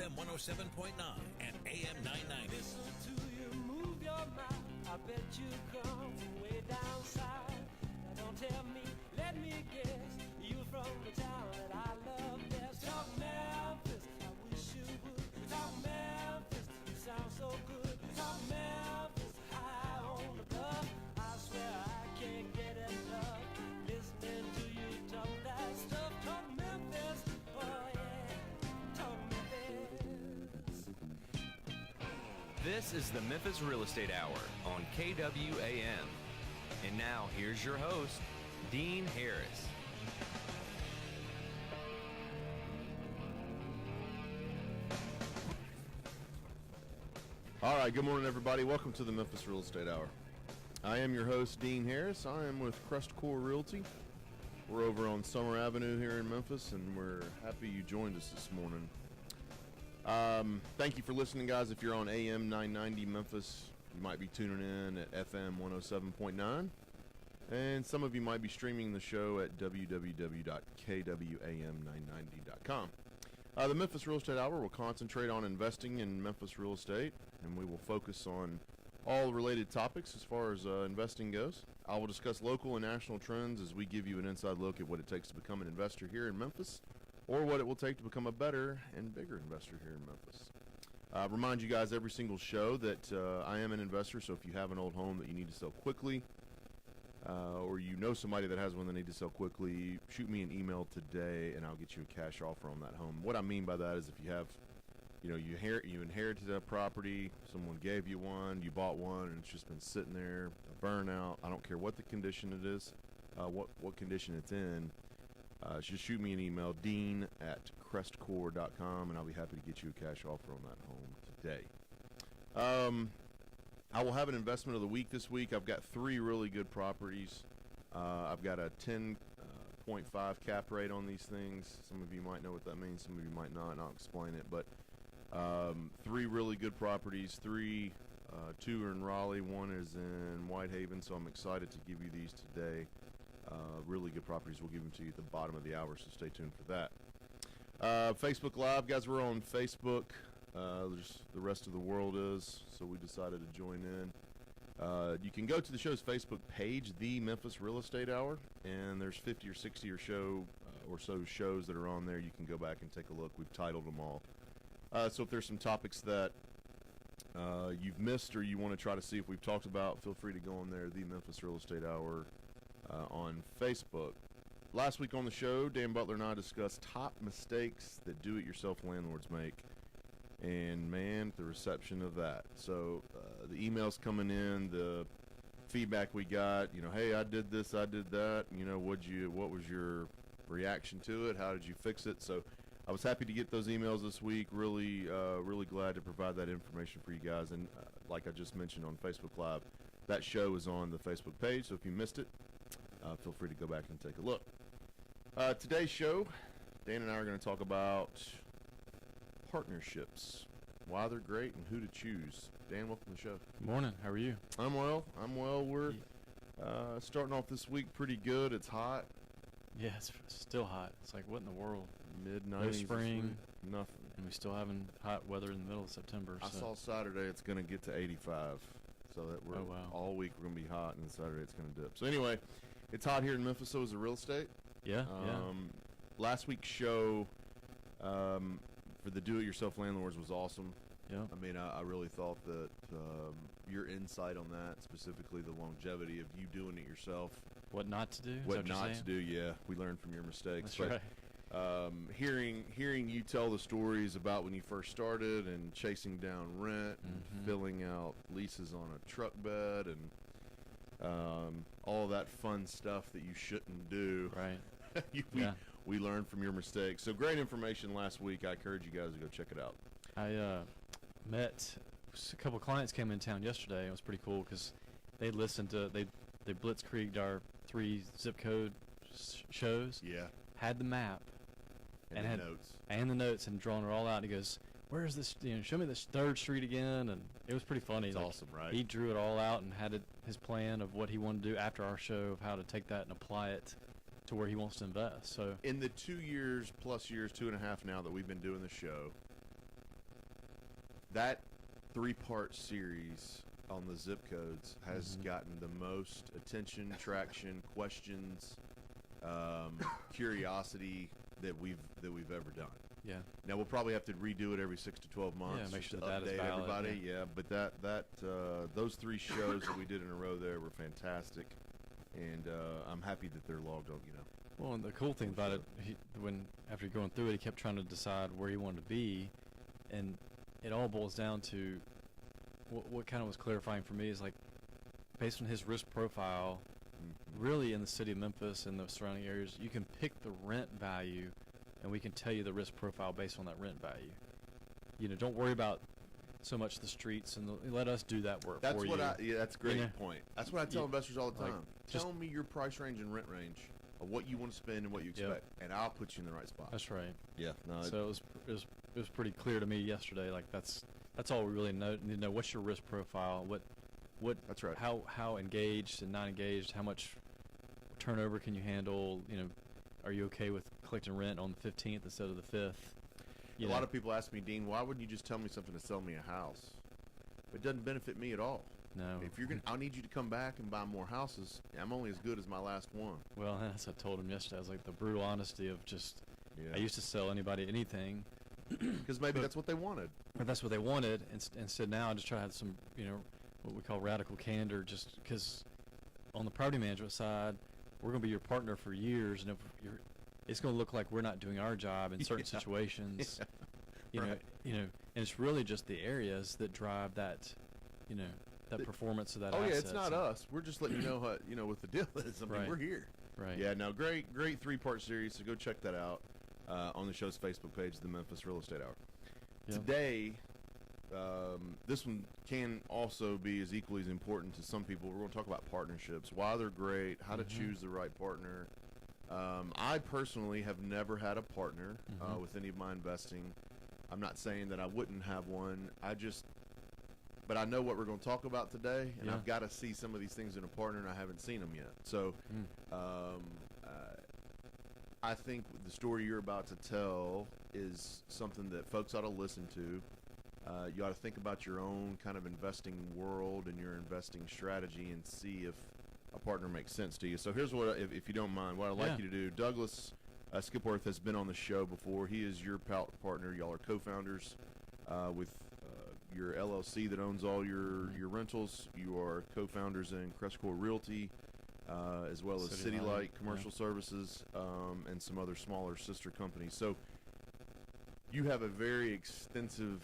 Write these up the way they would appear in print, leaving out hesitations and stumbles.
FM 107.9 and AM 990. Listen to you move your mouth. I bet you come from way down south. Now don't tell me, let me guess. You from the town that I love best. Talk Memphis, I wish you would. Talk Memphis, you sound so good. Talk Memphis, high on the bluff. I swear I can't get enough. Listening to you talk that stuff. Talk Memphis, oh yeah. Talk Memphis. This is the Memphis Real Estate Hour on KWAM. And now, here's your host, Dean Harris. All right, good morning, everybody. Welcome to the Memphis Real Estate Hour. I am your host, Dean Harris. I am with Crestcore Realty. We're over on Summer Avenue here in Memphis, and we're happy you joined us this morning. Thank you for listening, guys. If you're on AM 990 Memphis, you might be tuning in at FM 107.9. And some of you might be streaming the show at www.kwam990.com. The Memphis Real Estate Hour will concentrate on investing in Memphis real estate, and we will focus on all related topics as far as investing goes. I will discuss local and national trends as we give you an inside look at what it takes to become an investor here in Memphis, or what it will take to become a better and bigger investor here in Memphis. Remind you guys every single show that I am an investor, so if you have an old home that you need to sell quickly, or you know somebody that has one that need to sell quickly, shoot me an email today and I'll get you a cash offer on that home. What I mean by that is if you have, you inherited a property, someone gave you one, you bought one, and it's just been sitting there, a burnout. I don't care what the condition it is, what condition it's in. Just shoot me an email, dean@crestcore.com, and I'll be happy to get you a cash offer on that home today. I will have an investment of the week this week. I've got 3 really good properties. I've got a 10.5 cap rate on these things. Some of you might know what that means. Some of you might not, and I'll explain it. But 3 really good properties. 2 are in Raleigh. 1 is in Whitehaven. So I'm excited to give you these today. Really good properties. We'll give them to you at the bottom of the hour, so stay tuned for that. Facebook Live. Guys, we're on Facebook. Just the rest of the world is, so we decided to join in. You can go to the show's Facebook page, The Memphis Real Estate Hour, and there's 50 or 60 or so shows that are on there. You can go back and take a look. We've titled them all. So if there's some topics that you've missed or you want to try to see if we've talked about, feel free to go on there, The Memphis Real Estate Hour on Facebook. Last week on the show, Dan Butler and I discussed top mistakes that do-it-yourself landlords make. And man, the reception of that. So the emails coming in, the feedback we got, hey, I did this, I did that. What was your reaction to it? How did you fix it? So I was happy to get those emails this week. Really glad to provide that information for you guys. And like I just mentioned on Facebook Live, that show is on the Facebook page. So if you missed it, feel free to go back and take a look. Today's show, Dan and I are going to talk about partnerships, why they're great, and who to choose. Dan, welcome to the show. Good morning. How are you? I'm well. We're starting off this week pretty good. It's hot. Yeah, it's still hot. It's like, what in the world? Mid-90s. No spring. Nothing. And we still having hot weather in the middle of September. I saw Saturday it's going to get to 85. So that we're all week we're going to be hot, and then Saturday it's going to dip. So anyway, it's hot here in Memphis, so is the real estate. Yeah, Last week's show for the do-it-yourself landlords was awesome. Yeah. I mean, I really thought that your insight on that, specifically the longevity of you doing it yourself. What not to do? What not to do, yeah. We learned from your mistakes. That's right. Hearing you tell the stories about when you first started and chasing down rent and filling out leases on a truck bed and all that fun stuff that you shouldn't do. Right. We learned from your mistakes. So great information last week. I encourage you guys to go check it out. I met a couple of clients came in town yesterday. It was pretty cool because they listened to they blitzkrieged our 3 zip code shows. Yeah. Had the map and had notes and drawn it all out. And he goes, "Where's this? Show me this 3rd Street again." And it was pretty funny. It's awesome, right? He drew it all out and had his plan of what he wanted to do after our show, of how to take that and apply it to where he wants to invest. So in the 2 years plus years, 2.5 now that we've been doing the show, that 3-part series on the zip codes has gotten the most attention, traction, questions, curiosity that we've ever done. Yeah. Now we'll probably have to redo it every 6 to 12 months. Make just sure to the data's update valid, everybody. yeah. Yeah, but that those 3 shows that we did in a row there were fantastic, and I'm happy that they're logged on. Well, and the cool thing about it, after going through it, he kept trying to decide where he wanted to be, and it all boils down to what kind of was clarifying for me is like, based on his risk profile, really in the city of Memphis and the surrounding areas, you can pick the rent value, and we can tell you the risk profile based on that rent value. Don't worry about so much the streets, and let us do that work That's for what you. that's a great point. That's what I tell investors all the like, time. just Tell me your price range and rent range of what you want to spend and what you expect, and I'll put you in the right spot. That's right. Yeah. No. So it was pretty clear to me yesterday. Like that's all we really need to know. What's your risk profile? What That's right. How engaged and not engaged? How much turnover can you handle? Are you okay with collecting rent on the 15th instead of the 5th? A lot of people ask me, Dean, why wouldn't you just tell me something to sell me a house? It doesn't benefit me at all. No. If you're I'll need you to come back and buy more houses. I'm only as good as my last one. Well, that's what I told him yesterday. I was like, the brutal honesty of just. Yeah. I used to sell anybody anything. Because maybe that's what they wanted. Or that's what they wanted, and instead now I just try to have some, what we call radical candor, just because on the property management side, we're going to be your partner for years, and if it's going to look like we're not doing our job in certain situations. Right. And it's really just the areas that drive that, that performance of that. Oh yeah, asset. it's not us. We're just letting you know what the deal is. I mean, Right. we're here. Right. Yeah. No, great 3-part series. So go check that out on the show's Facebook page, the Memphis Real Estate Hour. Yeah. Today, this one can also be as equally as important to some people. We're going to talk about partnerships, why they're great, how to choose the right partner. I personally have never had a partner with any of my investing. I'm not saying that I wouldn't have one. But I know what we're going to talk about today, and I've got to see some of these things in a partner, and I haven't seen them yet. So I think the story you're about to tell is something that folks ought to listen to. You ought to think about your own kind of investing world and your investing strategy and see if a partner makes sense to you. So here's what, if you don't mind, what I'd like you to do. Douglas Skipworth has been on the show before. He is your partner. Y'all are co-founders with your LLC that owns all your rentals. You are co-founders in Crestcore Realty, as well as City Light Commercial Services, and some other smaller sister companies. So you have a very extensive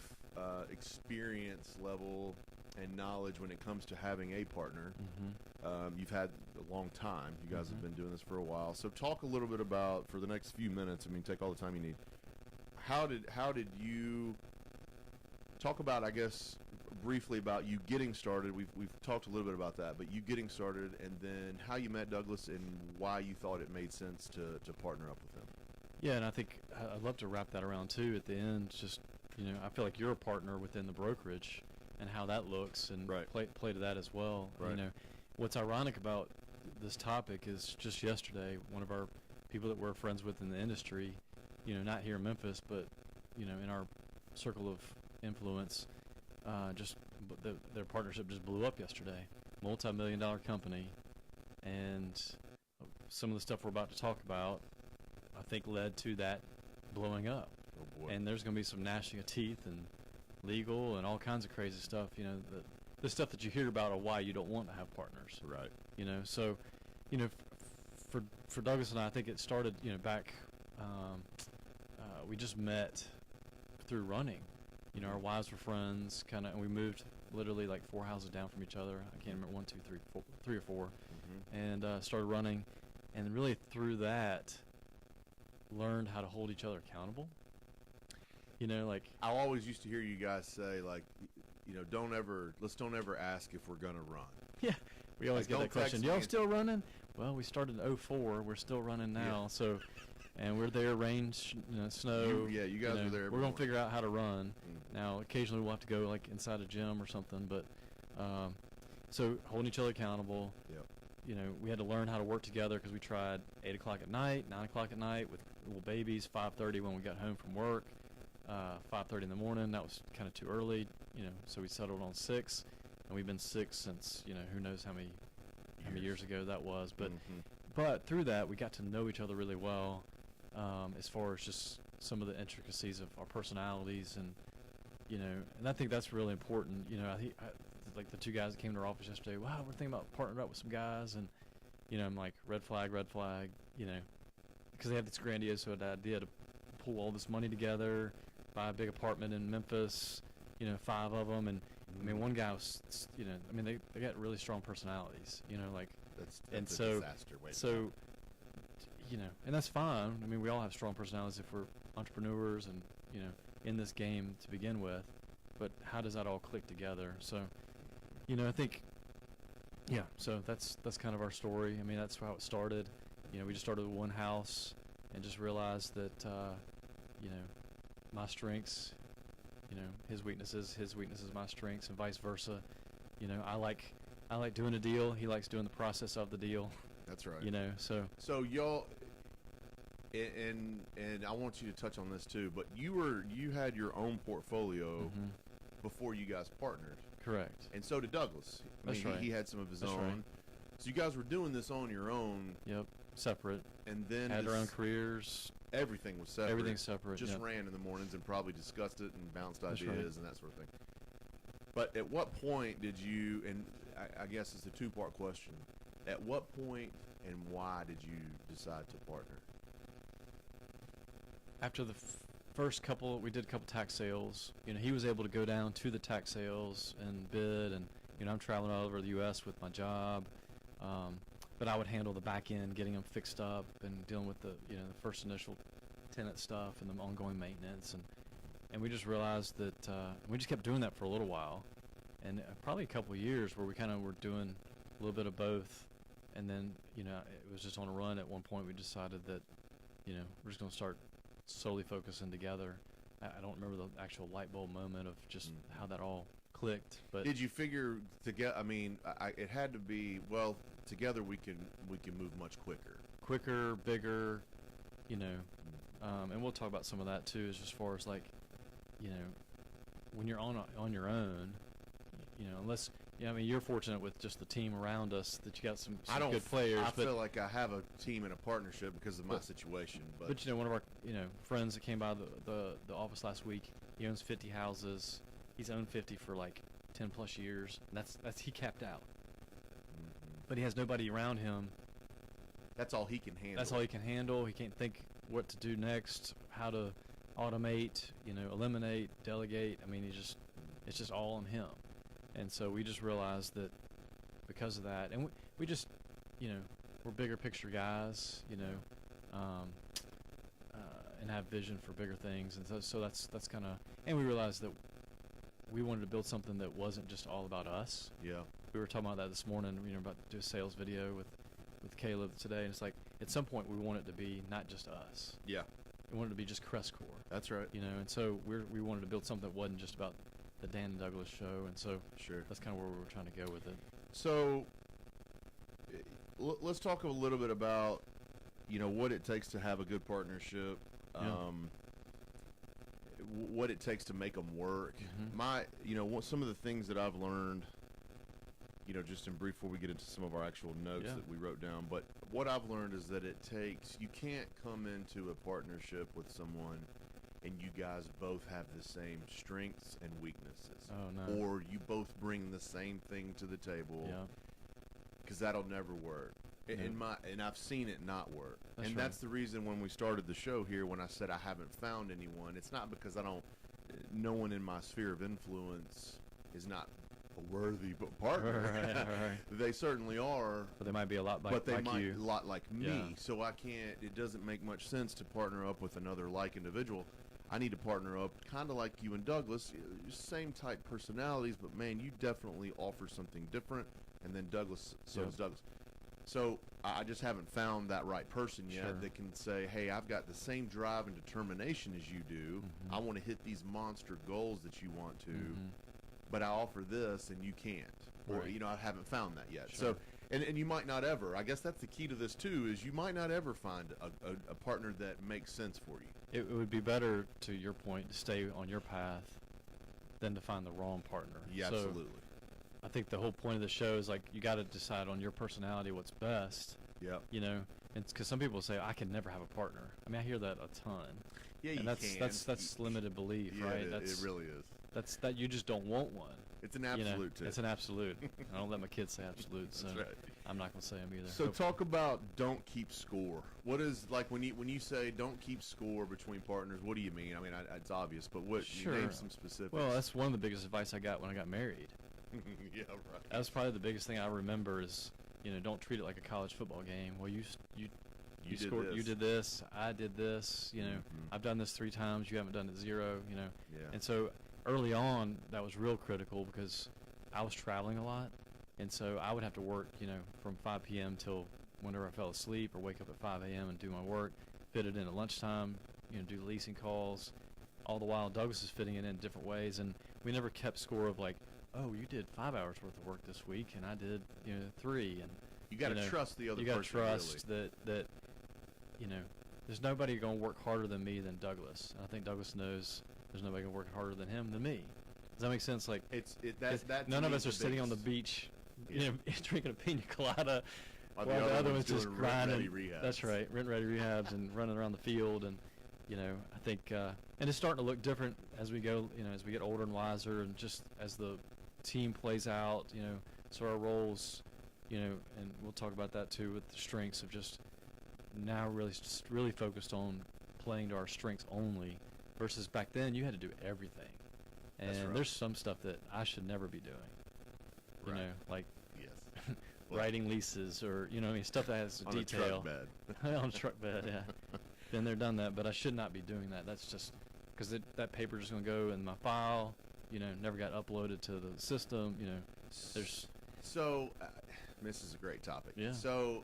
experience level and knowledge when it comes to having a partner. You've had a long time. You guys have been doing this for a while. So talk a little bit about, for the next few minutes, I mean, take all the time you need. How did you talk about, I guess, briefly about you getting started? We've talked a little bit about that, but you getting started, and then how you met Douglas and why you thought it made sense to partner up with him. Yeah, and I think I'd love to wrap that around too at the end. Just, I feel like you're a partner within the brokerage and how that looks, and play to that as well. Right. What's ironic about this topic is just yesterday, one of our people that we're friends with in the industry, not here in Memphis, but, in our circle of influence, their partnership just blew up yesterday. Multi-million-dollar company, and some of the stuff we're about to talk about, I think, led to that blowing up. Oh boy. And there's going to be some gnashing of teeth and legal and all kinds of crazy stuff. The stuff that you hear about are why you don't want to have partners. Right. So, for Douglas and I think it started, back. We just met through running. Our wives were friends, and we moved literally like 4 houses down from each other. I can't remember, 1, 2, 3, 4, 3 or 4, and started running, and really through that, learned how to hold each other accountable. I always used to hear you guys say, like, don't ever ask if we're gonna run. Yeah, we always get that question. Y'all still running? Well, we started in 04. We're still running now. So, and we're there, rain, snow. You guys are there. We're gonna figure out how to run. Now, occasionally we'll have to go like inside a gym or something, but so holding each other accountable. Yep. We had to learn how to work together because we tried 8 o'clock at night, 9 o'clock at night with little babies, 5:30 when we got home from work. 5:30 in the morning. That was kind of too early, so we settled on 6, and we've been 6 since, who knows how many years ago that was. But but through that, we got to know each other really well, as far as just some of the intricacies of our personalities, and and I think that's really important. Like the 2 guys that came to our office yesterday, wow, we're thinking about partnering up with some guys, and I'm like, red flag, because they have this grandiose idea to pull all this money together, buy a big apartment in Memphis, 5 of them, and I mean, one guy was, they got really strong personalities, that's a disaster. And that's fine. I mean, we all have strong personalities if we're entrepreneurs and in this game to begin with, but how does that all click together? So, I think, so that's kind of our story. I mean, that's how it started. We just started with one house and just realized that, my strengths, his weaknesses, my strengths, and vice versa. I like doing a deal. He likes doing the process of the deal. That's right. So y'all, and I want you to touch on this too, but you had your own portfolio before you guys partnered. Correct. And so did Douglas. That's right. He had some of his That's own. right. So you guys were doing this on your own. Yep. Separate. And then had our own careers. Everything was separate. Everything's separate. Just yep. ran in the mornings and probably discussed it and bounced That's ideas right. and that sort of thing. But at what point did you, and I guess it's a 2-part question, at what point and why did you decide to partner? After the first couple, we did a couple tax sales. He was able to go down to the tax sales and bid, and I'm traveling all over the U.S. with my job, but I would handle the back end, getting them fixed up and dealing with the the first initial tenant stuff and the ongoing maintenance, and we just realized that we just kept doing that for a little while, and probably a couple of years where we kind of were doing a little bit of both, and then it was just on a run. At one point, we decided that we're just going to start solely focusing together. I don't remember the actual light bulb moment of just how that all clicked. But did you figure together? I mean, it had to be, well, together we can move much quicker, bigger, and we'll talk about some of that too. As far as like, when you're on your own, unless. Yeah, I mean, you're fortunate with just the team around us that you got some good players. I feel like I have a team and a partnership because of my situation. But one of our friends that came by the office last week, he owns 50 houses. He's owned 50 for like 10 plus years, and that's he capped out. But he has nobody around him. That's all he can handle. That's all he can handle. He can't think what to do next, how to automate, eliminate, delegate. I mean, it's just all on him. And so we just realized that because of that, and we just, we're bigger picture guys, and have vision for bigger things. And so that's kind of, and we realized that we wanted to build something that wasn't just all about us. Yeah. We were talking about that this morning, about to do a sales video with Caleb today. And it's like, at some point we want it to be not just us. Yeah. We wanted it to be just Crestcore. That's right. And so we wanted to build something that wasn't just about the Dan and Douglas show, and so sure, that's kind of where we were trying to go with it. So let's talk a little bit about what it takes to have a good partnership, what it takes to make them work. Some of the things that I've learned, just in brief before we get into some of our actual notes that we wrote down, but what I've learned is that you can't come into a partnership with someone and you guys both have the same strengths and weaknesses. Oh, no. Or you both bring the same thing to the table. Yeah. Because that'll never work. No. And I've seen it not work. That's right. That's the reason when we started the show here, when I said I haven't found anyone, it's not because no one in my sphere of influence is not a worthy partner. Right. They certainly are. But they might be a lot like, but they like might you. a lot like me. Yeah. So it doesn't make much sense to partner up with another like individual. I need to partner up kind of like you and Douglas, same type personalities, but man, you definitely offer something different, and then Douglas, so does Douglas. So I just haven't found that right person yet that can say, hey, I've got the same drive and determination as you do. Mm-hmm. I want to hit these monster goals that you want to, but I offer this and you can't. Or, Right. I haven't found that yet. Sure. So And you might not ever. I guess that's the key to this too. Is you might not ever find a partner that makes sense for you. It would be better, to your point, to stay on your path than to find the wrong partner. Yeah, so absolutely. I think the whole point of the show is like you got to decide on your personality what's best. Yep. You know, and because some people say I can never have a partner. I mean, I hear that a ton. Yeah, and you that's limited belief, yeah, right? It really is. That's that you just don't want one. It's an absolute too. It's an absolute. I don't let my kids say absolute, so That's right. I'm not gonna say them either. So talk about don't keep score. What is, like, when you say don't keep score between partners? What do you mean? I mean, it's obvious, but what? Sure. You name some specifics. Well, that's one of the biggest advice I got when I got married. Yeah, right. That was probably the biggest thing I remember is, don't treat it like a college football game. Well, you did scored, this. you did this, I did this. I've done this 3 times. You haven't done it 0. Yeah. And so early on, that was real critical because I was traveling a lot, and so I would have to work, from 5 p.m. till whenever I fell asleep, or wake up at 5 a.m. and do my work, fit it in at lunchtime, do leasing calls. All the while, Douglas is fitting it in different ways, and we never kept score of like, oh, you did 5 hours worth of work this week, and I did 3. And You got to trust the other you person. got to trust that there's nobody going to work harder than me than Douglas. And I think Douglas knows there's nobody going to work harder than him than me. Does that make sense? Like, none of us are sitting on the beach, drinking a pina colada, while the other one's just grinding. That's right, rent-ready rehabs and running around the field. And I think, and it's starting to look different as we go. As we get older and wiser, and just as the team plays out. So our roles, and we'll talk about that too with the strengths of just now really focused on playing to our strengths only, versus back then you had to do everything. And right. There's some stuff that I should never be doing. Right. Like Yes. writing leases, or stuff that has On detail. a truck bed. On a truck bed, yeah. Been there, done that, but I should not be doing that. That's just because that paper's just going to go in my file. Never got uploaded to the system. There's. So, this is a great topic. Yeah. So,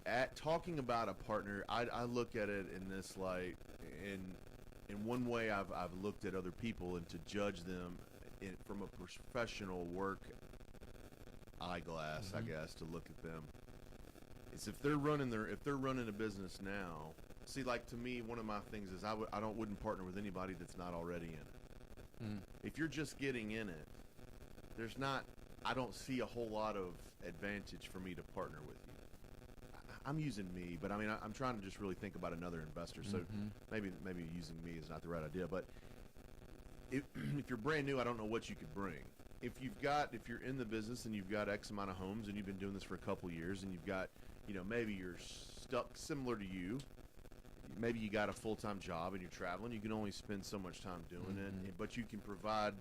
at talking about a partner, I look at it in this light. In one way, I've looked at other people, and to judge them from a professional work eyeglass, I guess, to look at them. Is if they're running a business now. See, like, to me, one of my things is I wouldn't partner with anybody that's not already in it. If you're just getting in it, I don't see a whole lot of advantage for me to partner with you. I'm using me, but I mean, I'm trying to just really think about another investor. So maybe using me is not the right idea. But if you're brand new, I don't know what you could bring. If you're in the business and you've got X amount of homes and you've been doing this for a couple years, and you've got, maybe you're stuck similar to you. Maybe you got a full-time job and you're traveling. You can only spend so much time doing it, but you can provide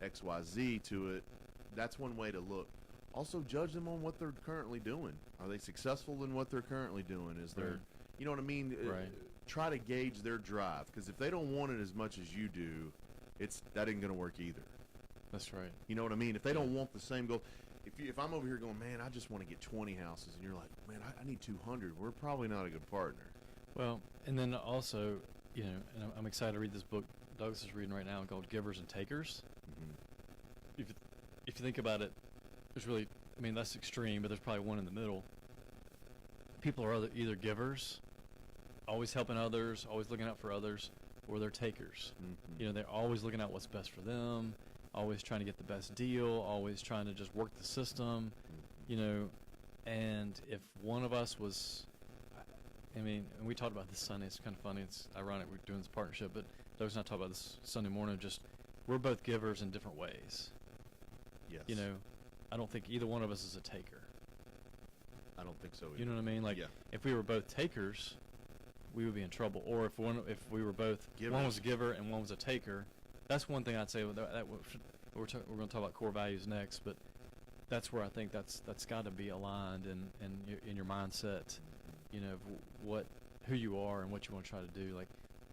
X, Y, Z to it. That's one way to look. Also, judge them on what they're currently doing. Are they successful in what they're currently doing? Is there, you know what I mean? Right. Try to gauge their drive, because if they don't want it as much as you do, that ain't going to work either. That's right. You know what I mean? If they don't want the same goal, if I'm over here going, man, I just want to get 20 houses, and you're like, man, I need 200, we're probably not a good partner. Well, and then also, and I'm excited to read this book Douglas is reading right now called Givers and Takers. If you think about it, there's really, that's extreme, but there's probably one in the middle. People are either givers, always helping others, always looking out for others, or they're takers. They're always looking out what's best for them, always trying to get the best deal, always trying to just work the system, and if one of us was, and we talked about this Sunday, it's kind of funny, it's ironic we're doing this partnership, but Doug's not talking about this Sunday morning, just we're both givers in different ways. Yes. I don't think either one of us is a taker. I don't think so either. You know what I mean? Like, if we were both takers, we would be in trouble. Or if we were both, one was a giver and one was a taker, that's one thing I'd say. We're going to talk about core values next, but that's where I think that's got to be aligned in your mindset, who you are and what you want to try to do. Like,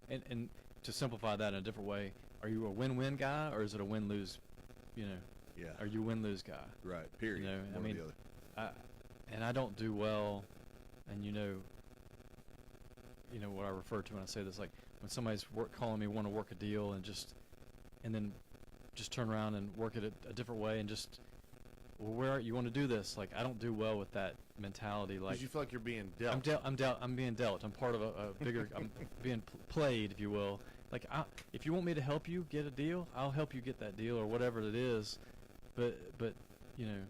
and to simplify that in a different way, are you a win-win guy or is it a win-lose? Yeah. Are you a win-lose guy? Right. Period. One or the other. I don't do well, and what I refer to when I say this, like when somebody's calling me, want to work a deal, and then just turn around and work it a different way, and just well, where you want to do this? Like, I don't do well with that mentality. Like, 'Cause you feel like you're being dealt. I'm being dealt. I'm part of a bigger. I'm being played, if you will. Like, if you want me to help you get a deal, I'll help you get that deal or whatever it is. But you know,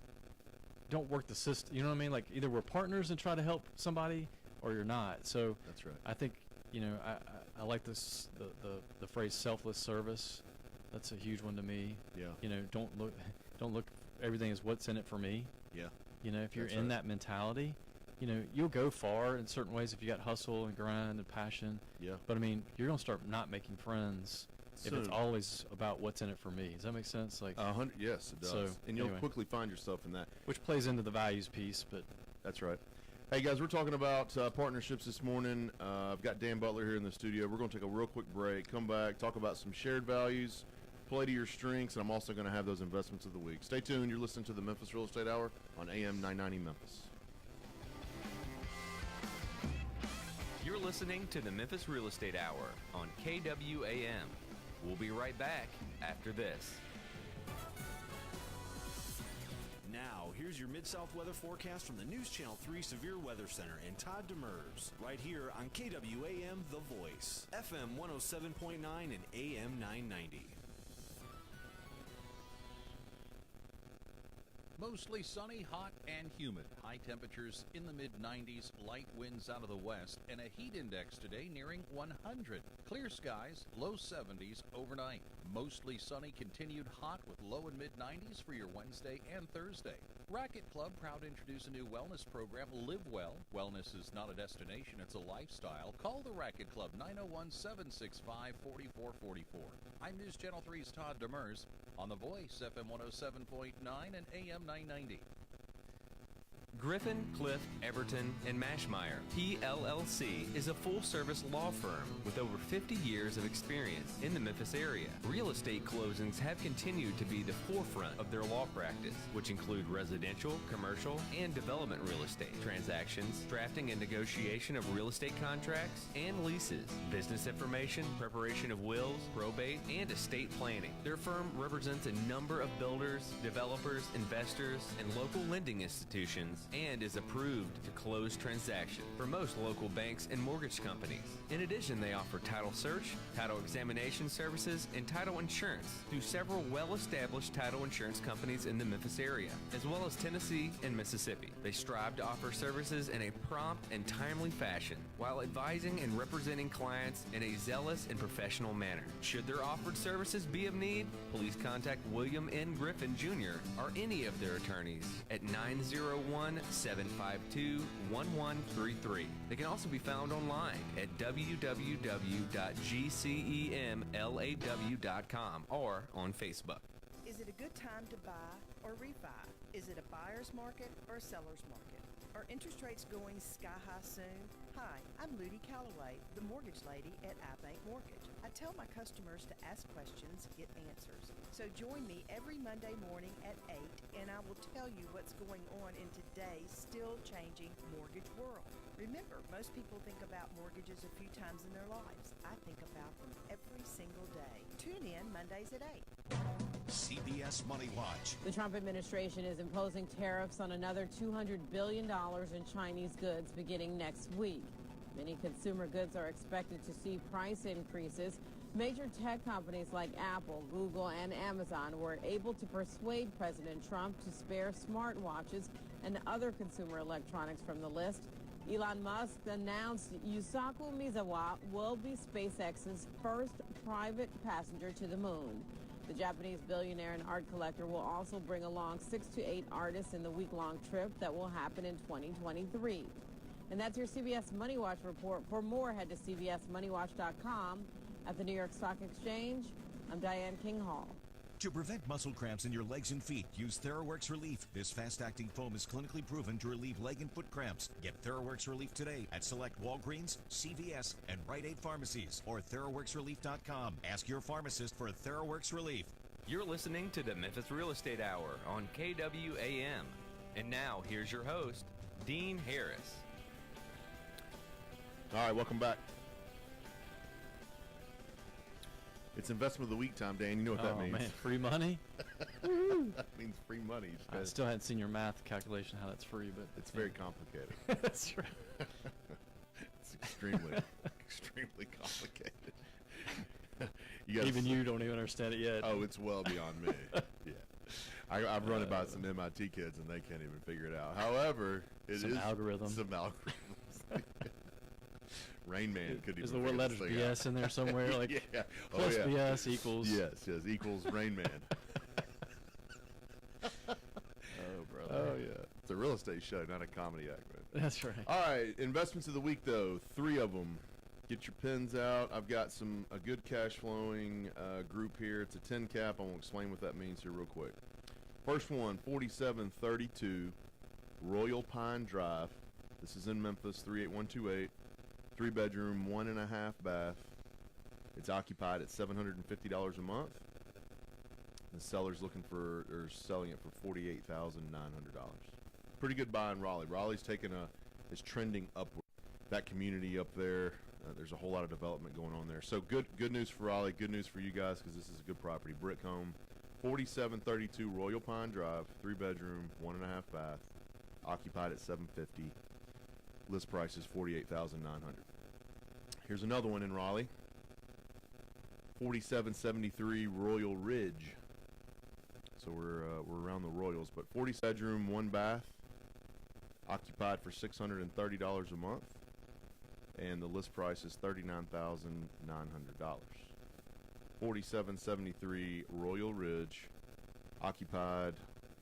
don't work the system. You know what I mean? Like, either we're partners and try to help somebody, or you're not. So That's right. I think, you know, I like this the phrase selfless service. That's a huge one to me. Yeah. You know, don't look everything is what's in it for me. Yeah. You know, if you're That's in right. that mentality, you know, you'll go far in certain ways if you got hustle and grind and passion. Yeah. But I mean, you're gonna start not making friends if it's Soon. always about what's in it for me. Does that make sense? Like, 100. Yes, it does. So, and you'll anyway. quickly find yourself in that. which plays into the values piece, but That's right. Hey, guys, we're talking about partnerships this morning. I've got Dan Butler here in the studio. We're going to take a real quick break, come back, talk about some shared values, play to your strengths, and I'm also going to have those investments of the week. Stay tuned. You're listening to the Memphis Real Estate Hour on AM 990 Memphis. You're listening to the Memphis Real Estate Hour on KWAM. We'll be right back after this. Now, here's your Mid-South weather forecast from the News Channel 3 Severe Weather Center and Todd Demers, right here on KWAM The Voice, FM 107.9 and AM 990. Mostly sunny, hot, and humid. High temperatures in the mid-90s, light winds out of the west, and a heat index today nearing 100. Clear skies, low 70s overnight. Mostly sunny, continued hot with low and mid-90s for your Wednesday and Thursday. Racket Club proud to introduce a new wellness program, Live Well. Wellness is not a destination, it's a lifestyle. Call the Racket Club, 901-765-4444. I'm News Channel 3's Todd Demers on The Voice, FM 107.9 and AM 990. Griffin, Cliff, Everton, and Mashmeyer, PLLC, is a full-service law firm with over 50 years of experience in the Memphis area. Real estate closings have continued to be the forefront of their law practice, which include residential, commercial, and development real estate transactions, drafting and negotiation of real estate contracts and leases, business information, preparation of wills, probate, and estate planning. Their firm represents a number of builders, developers, investors, and local lending institutions, and is approved to close transactions for most local banks and mortgage companies. In addition, they offer title search, title examination services, and title insurance through several well-established title insurance companies in the Memphis area, as well as Tennessee and Mississippi. They strive to offer services in a prompt and timely fashion, while advising and representing clients in a zealous and professional manner. Should their offered services be of need, please contact William N. Griffin Jr. or any of their attorneys at 901-752-1133. They can also be found online at www.gcemlaw.com or on Facebook. Is it a good time to buy or refi? Is it a buyer's market or a seller's market? Are interest rates going sky high soon? Hi, I'm Ludi Calloway, the mortgage lady at iBank Mortgage. I tell my customers to ask questions, get answers. So join me every Monday morning at 8 and I will tell you what's going on in today's still changing mortgage world. Remember, most people think about mortgages a few times in their lives. I think about them every single day. Tune in Mondays at 8. CBS Money Watch. The Trump administration is imposing tariffs on another $200 billion in Chinese goods beginning next week. Many consumer goods are expected to see price increases. Major tech companies like Apple, Google, and Amazon were able to persuade President Trump to spare smartwatches and other consumer electronics from the list. Elon Musk announced Yusaku Misawa will be SpaceX's first private passenger to the moon. The Japanese billionaire and art collector will also bring along 6 to 8 artists in the week-long trip that will happen in 2023. And that's your CBS Money Watch report. For more, head to cbsmoneywatch.com. At the New York Stock Exchange, I'm Diane King Hall. To prevent muscle cramps in your legs and feet, use TheraWorks Relief. This fast-acting foam is clinically proven to relieve leg and foot cramps. Get TheraWorks Relief today at select Walgreens, CVS, and Rite Aid pharmacies or TheraWorksRelief.com. Ask your pharmacist for TheraWorks Relief. You're listening to the Memphis Real Estate Hour on KWAM. And now, here's your host, Dean Harris. All right, welcome back. It's investment of the week time, Dan. You know what that means. Man, free money? That means free money. You I spend- still hadn't seen your math calculation how that's free, but It's very complicated. that's right. It's extremely, extremely complicated. You gotta Even s- you don't even understand it yet. Oh, it's well beyond me. Yeah. I've run it by some MIT kids and they can't even figure it out. However, it is Some algorithm. Some algorithms. Rain Man couldn't Is even the word figure letters this thing out. BS in there somewhere? Like yeah. plus Oh, yeah. BS equals. Yes, equals Rain Man. Oh, brother. Oh, yeah. It's a real estate show, not a comedy act, man. That's right. All right, investments of the week, though. 3 of them. Get your pens out. I've got a good cash flowing group here. It's a 10 cap. I won't explain what that means here real quick. First one, 4732 Royal Pine Drive. This is in Memphis, 38128. 3-bedroom, 1.5 bath. It's occupied at $750 a month. The seller's selling it for $48,900. Pretty good buy in Raleigh. Raleigh's is trending upward. That community up there, there's a whole lot of development going on there. So good news for Raleigh. Good news for you guys because this is a good property. Brick home, 4732 Royal Pine Drive, 3-bedroom, 1.5 bath, occupied at $750. List price is $48,900. Here's another one in Raleigh, 4773 Royal Ridge. So we're around the Royals, but 40-bedroom, 1 bath, occupied for $630 a month, and the list price is $39,900. 4773 Royal Ridge, occupied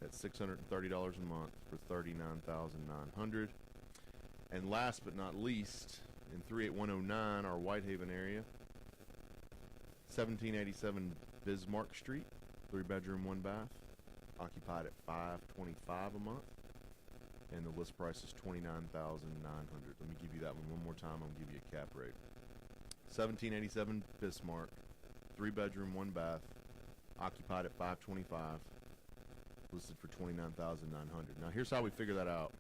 at $630 a month for $39,900. And last but not least, in 38109, our Whitehaven area, 1787 Bismarck Street, 3-bedroom, 1 bath, occupied at $525 a month, and the list price is $29,900. Let me give you that one more time. I'll give you a cap rate. 1787 Bismarck, 3-bedroom, 1 bath, occupied at $525, listed for $29,900. Now here's how we figure that out.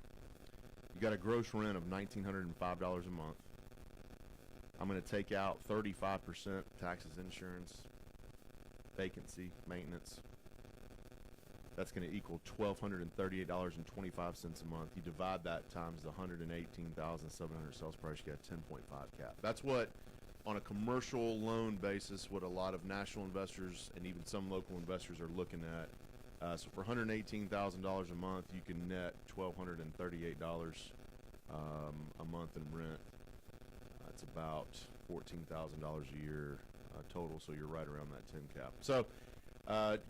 You got a gross rent of $1,905 a month. I'm going to take out 35% taxes, insurance, vacancy, maintenance. That's going to equal $1,238.25 a month. You divide that times the $118,700 sales price, you got 10.5 cap. That's what, on a commercial loan basis, what a lot of national investors and even some local investors are looking at. So for $118,000 a month, you can net $1,238 a month in rent. That's about $14,000 a year total, so you're right around that 10 cap. So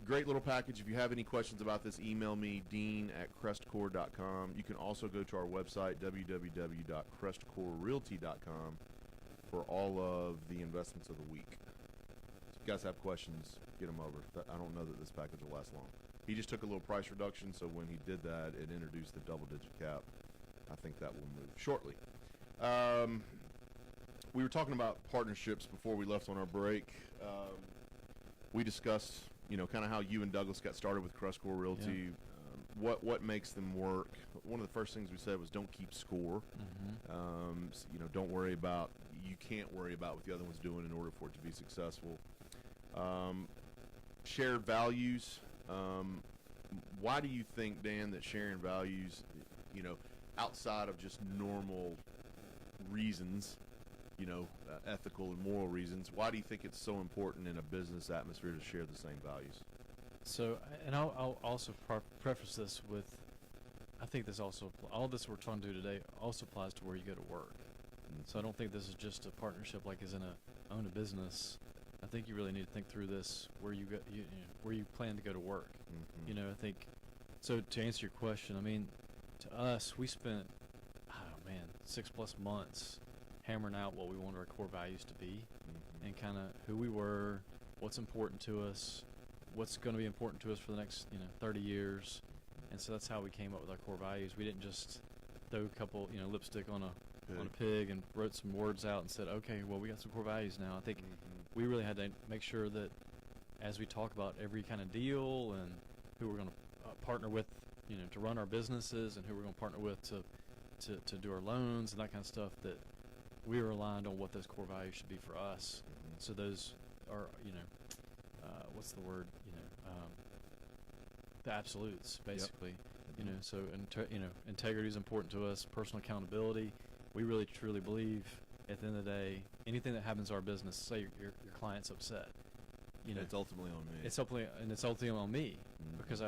great little package. If you have any questions about this, email me, dean@crestcore.com. You can also go to our website, www.crestcorerealty.com, for all of the investments of the week. So if you guys have questions, get them over. I don't know that this package will last long. He just took a little price reduction, so when he did that, it introduced the double-digit cap. I think that will move shortly. We were talking about partnerships before we left on our break. We discussed, kind of how you and Douglas got started with Crestcore Realty. Yeah. What makes them work. One of the first things we said was don't keep score. Don't worry about. You can't worry about what the other one's doing in order for it to be successful. Shared values. Why do you think, Dan, that sharing values, outside of just normal reasons, ethical and moral reasons, why do you think it's so important in a business atmosphere to share the same values? So, and I'll also preface this with, I think this also, all this we're talking to today also applies to where you go to work. So I don't think this is just a partnership like as in own a business. I think you really need to think through this where you go, where you plan to go to work. Mm-hmm. I think, so to answer your question, I mean, to us, we spent, 6+ months hammering out what we wanted our core values to be, and kind of who we were, what's important to us, what's going to be important to us for the next 30 years. And so that's how we came up with our core values. We didn't just throw a couple lipstick on a pig and wrote some words out and said, okay, well, we got some core values now. I think we really had to make sure that as we talk about every kind of deal and who we're going to partner with to run our businesses and who we're going to partner with to do our loans and that kind of stuff, that we were aligned on what those core values should be for us. So those are, what's the word? the absolutes, basically. You know, so integrity is important to us. Personal accountability. We really truly believe at the end of the day, anything that happens to our business, say your client's upset, you know, it's ultimately on me. It's ultimately on me because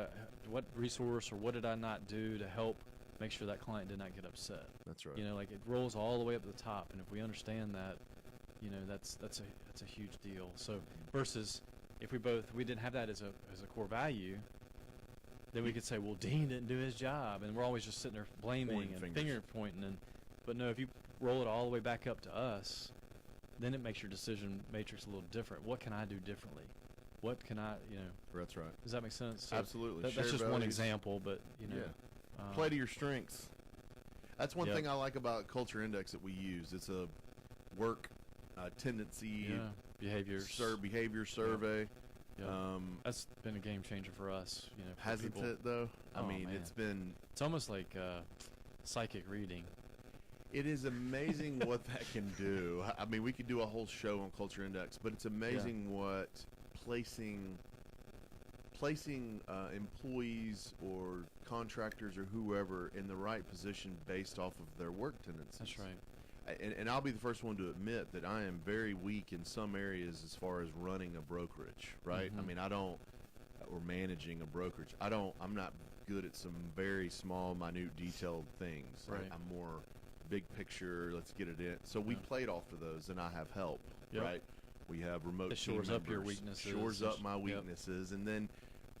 what resource or what did I not do to help make sure that client did not get upset? That's right. You know, like it rolls all the way up to the top, and if we understand that, you know, that's a huge deal. So versus if we didn't have that as a core value, then we could say, well, Dean didn't do his job, and we're always just sitting there blaming Pointing and fingers. finger pointing. But no, if you roll it all the way back up to us, then it makes your decision matrix a little different. What can I do differently? What can I, you know? That's right. Does that make sense? So Absolutely. That's Shared just one values. example, but you know, Play to your strengths. That's one Yep. thing I like about Culture Index that we use. It's a work tendency behaviors. behavior survey. Yeah. That's been a game changer for us. You know, for Hasn't people. it though? I Oh, mean, man. it's almost like psychic reading. it is amazing what that can do. I mean, we could do a whole show on Culture Index, but it's amazing what placing employees or contractors or whoever in the right position based off of their work tendencies. That's right. And I'll be the first one to admit that I am very weak in some areas as far as running a brokerage, right? I mean, or managing a brokerage. I'm not good at some very small, minute, detailed things. Right. I'm more big picture, let's get it in. So we played off of those, and I have help, Yep. right? We have remote It team shores up your members, weaknesses. shores up my Yep. weaknesses, and then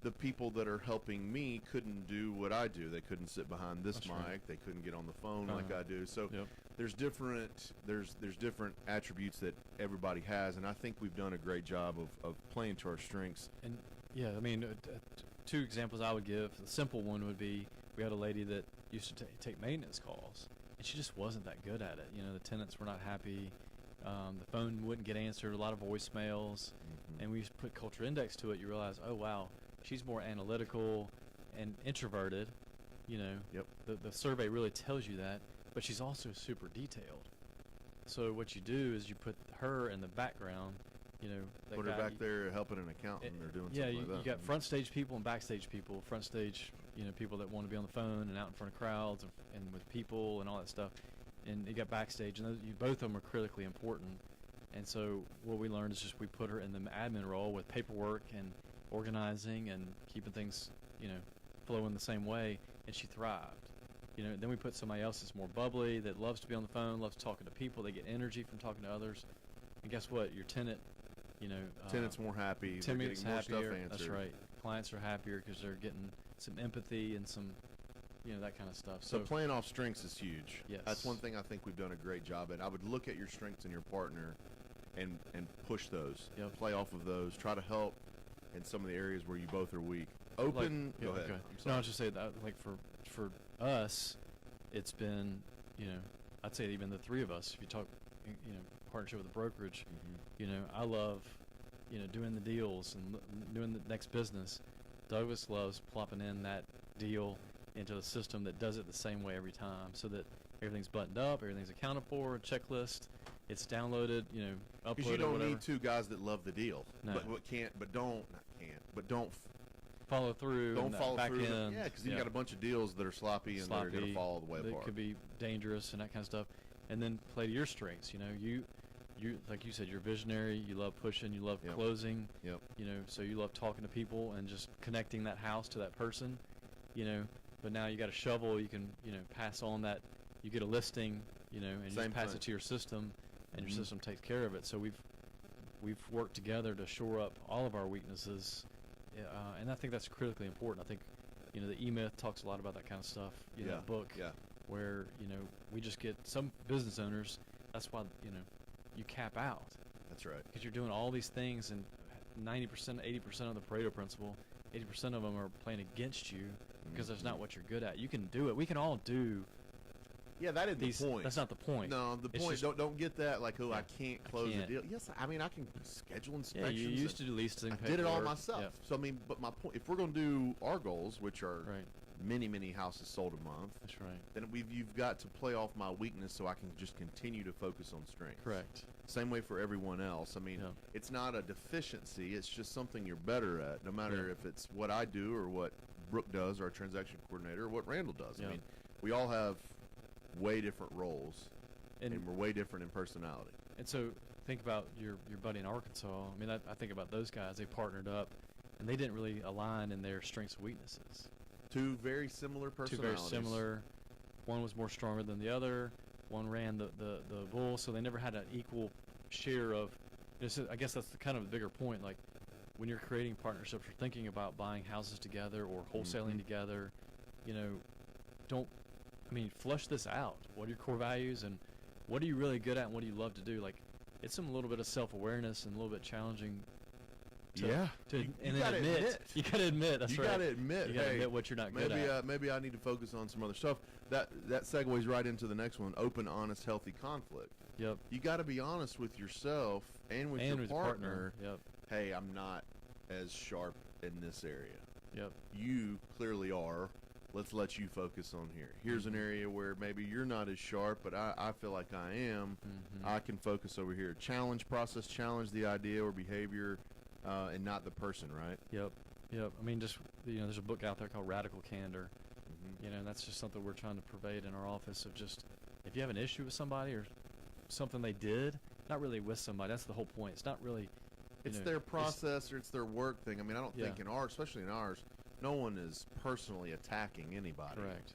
the people that are helping me couldn't do what I do. They couldn't sit behind this That's mic. right. They couldn't get on the phone like I do. So Yep. there's different attributes that everybody has, and I think we've done a great job of playing to our strengths. And yeah, I mean, two examples I would give. The simple one would be we had a lady that used to take maintenance calls, and she just wasn't that good at it. You know, the tenants were not happy. The phone wouldn't get answered. A lot of voicemails, and we put Culture Index to it. You realize, oh wow, she's more analytical and introverted. You know, Yep. the survey really tells you that, but she's also super detailed. So what you do is you put her in the background. You know, that Put her guy- back there helping an accountant or doing yeah, something like that. you got front stage people and backstage people. Front stage, you know, people that want to be on the phone and out in front of crowds and with people and all that stuff. And you got backstage, and both of them are critically important. And so what we learned is just we put her in the admin role with paperwork and organizing and keeping things, you know, flowing the same way, and she thrived. You know, then we put somebody else that's more bubbly, that loves to be on the phone, loves talking to people. They get energy from talking to others. And guess what? Your tenant, you know, Tenant's more happy. They're tenants getting more stuff happier. answered. That's right. Clients are happier because they're getting some empathy and some, you know, that kind of stuff. So playing off strengths is huge. Yes. That's one thing I think we've done a great job at. I would look at your strengths in your partner and push those. Yep. Play off of those. Try to help in some of the areas where you both are weak. Open. Yeah, Go ahead. okay. I'm No, I sorry. was just saying that, like for us, it's been, you know, I'd say even the three of us. If you talk, you know, partnership with a brokerage, you know, I love, you know, doing the deals and doing the next business. Douglas loves plopping in that deal into the system that does it the same way every time, so that everything's buttoned up, everything's accounted for, checklist, it's downloaded, you know, uploaded. Because you don't whatever. need two guys that love the deal, No. but don't follow through. don't and that follow back through. End, Yeah, because you got a bunch of deals that are sloppy and they're going to fall all the way that apart. could be dangerous and that kind of stuff. And then play to your strengths. You know, you like you said, you're visionary. You love pushing. You love Yep. closing. Yep. You know, so you love talking to people and just connecting that house to that person. You know, but now you got a shovel. You can, you know, pass on that. You get a listing. You know, and you Same just pass thing. it to your system, and Mhm. your system takes care of it. So we've worked together to shore up all of our weaknesses, and I think that's critically important. I think, you know, the E-Myth talks a lot about that kind of stuff. You know, Yeah, that book. yeah. Where, you know, we just get some business owners. That's why, you know, you cap out That's right. because you're doing all these things, and 90%, 80% of the Pareto principle, 80% of them are playing against you because that's not what you're good at. You can do it. We can all do Yeah, that is these. the point. That's not the point. No, the It's point. just- Don't get that like, oh, I can't close can't. the deal. Yes, I mean I can schedule Yeah, inspections. you used and to do leasing. I did it all paperwork. myself. Yeah. So I mean, but my point, if we're going to do our goals, which are Right. many houses sold a month, That's right. then you've got to play off my weakness so I can just continue to focus on strengths. Correct. Same way for everyone else. I mean, Yeah. it's not a deficiency. It's just something you're better at, no matter Yeah. if it's what I do or what Brooke does, our transaction coordinator, or what Randall does. Yeah. I mean, we all have way different roles, And and we're way different in personality. And so think about your buddy in Arkansas. I mean, I think about those guys. They partnered up, and they didn't really align in their strengths and weaknesses. Two very similar Two personalities. very similar. One was more stronger than the other. One ran the bull, so they never had an equal share of. So I guess that's the kind of the bigger point. Like when you're creating partnerships or thinking about buying houses together or wholesaling together, flush this out. What are your core values and what are you really good at and what do you love to do? Like, it's a little bit of self-awareness and a little bit challenging. You gotta admit. You gotta admit. That's right. You gotta admit. You gotta hey, admit what you're not good at. Maybe I need to focus on some other stuff. That segues right into the next one: open, honest, healthy conflict. Yep. You got to be honest with yourself and with your partner. Yep. Hey, I'm not as sharp in this area. Yep. You clearly are. Let's let you focus on here. Here's an area where maybe you're not as sharp, but I feel like I am. I can focus over here. Challenge the idea or behavior, and not the person, right? Yep. I mean, just there's a book out there called Radical Candor. And that's just something we're trying to pervade in our office. Of just, if you have an issue with somebody or something they did, not really with somebody. That's the whole point. It's not really. It's their process or it's their work thing. I mean, I don't think especially in ours, no one is personally attacking anybody. Correct.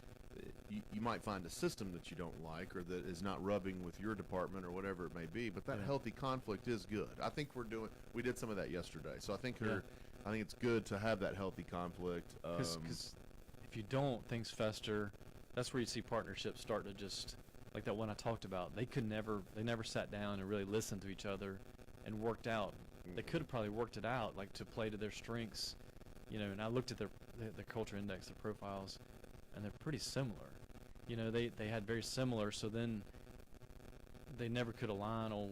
You might find a system that you don't like or that is not rubbing with your department or whatever it may be, but that healthy conflict is good. I think we did some of that yesterday, so I think I think it's good to have that healthy conflict. Because if you don't, things fester. That's where you see partnerships start to just, like that one I talked about. They never sat down and really listened to each other and worked out. They could have probably worked it out, like to play to their strengths, and I looked at their culture index, their profiles, and they're pretty similar. They had very similar, so then they never could align on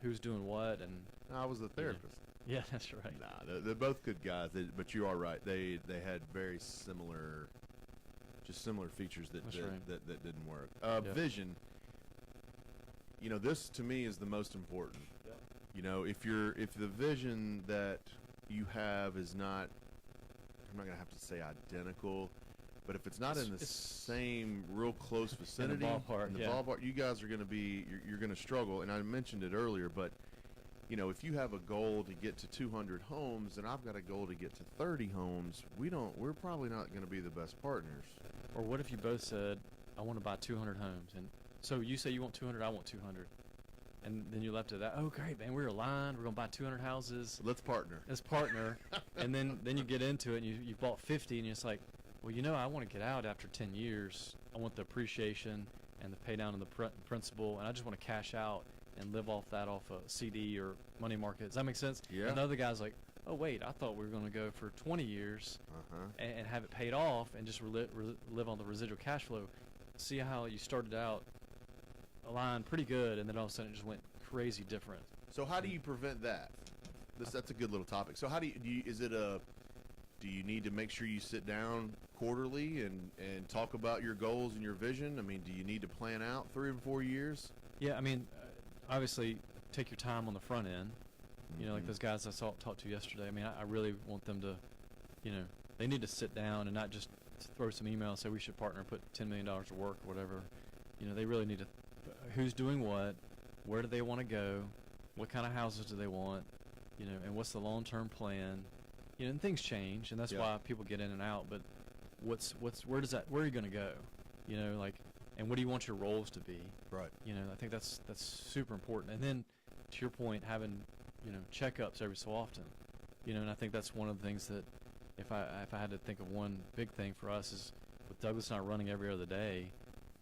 who's doing what. And I was the therapist. Yeah, that's right. Nah, they're both good guys, but you are right. They had very similar, just similar features that didn't work. Vision. This to me is the most important. If the vision that you have is not, I'm not gonna have to say identical, but if it's not in the same real close vicinity, in the ballpark, you guys are gonna be, you're gonna struggle. And I mentioned it earlier, but if you have a goal to get to 200 homes and I've got a goal to get to 30 homes, we're probably not gonna be the best partners. Or what if you both said, I want to buy 200 homes, and so you say you want 200, I want 200. And then you left it at that. Oh, great, man. We're aligned. We're going to buy 200 houses. Let's partner. And then you get into it, and you bought 50, and you're just like, well, I want to get out after 10 years. I want the appreciation and the pay down of the principal, and I just want to cash out and live off a CD or money market. Does that make sense? Yeah. And the other guy's like, oh, wait, I thought we were going to go for 20 years and have it paid off and just live on the residual cash flow. See how you started out aligned pretty good, and then all of a sudden it just went crazy different. So how do you prevent that? That's a good little topic. So how do you do you need to make sure you sit down quarterly and talk about your goals and your vision? I mean, do you need to plan out 3 or 4 years? Yeah, I mean, obviously take your time on the front end. Like those guys I talked to yesterday. I mean, I really want them to, they need to sit down and not just throw some email and say we should partner and put $10 million to work or whatever. They really need to, who's doing what, where do they want to go, what kind of houses do they want, and what's the long-term plan. And things change, and that's why people get in and out. But where are you going to go? And what do you want your roles to be? Right. I think that's super important. And then to your point, having checkups every so often. And I think that's one of the things that if I had to think of one big thing for us is with Douglas and I running every other day,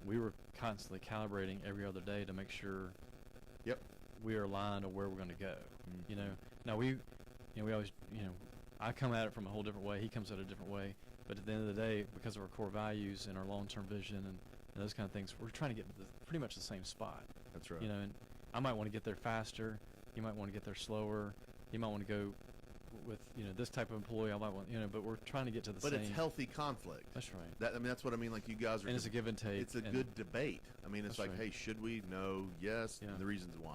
we were constantly calibrating every other day to make sure we are aligned on where we're going to go. Now we always, I come at it from a whole different way. He comes at it a different way. But at the end of the day, because of our core values and our long-term vision and those kind of things, we're trying to get to pretty much the same spot. That's right. And I might want to get there faster. You might want to get there slower. You might want to go with this type of employee, I might want but we're trying to get to the But same. it's healthy conflict. That's right. That's what I mean. Like you guys are. And it's a give and take. It's a good debate. I mean, it's That's like, right. hey, should we? No, yes. Yeah. And the reasons why.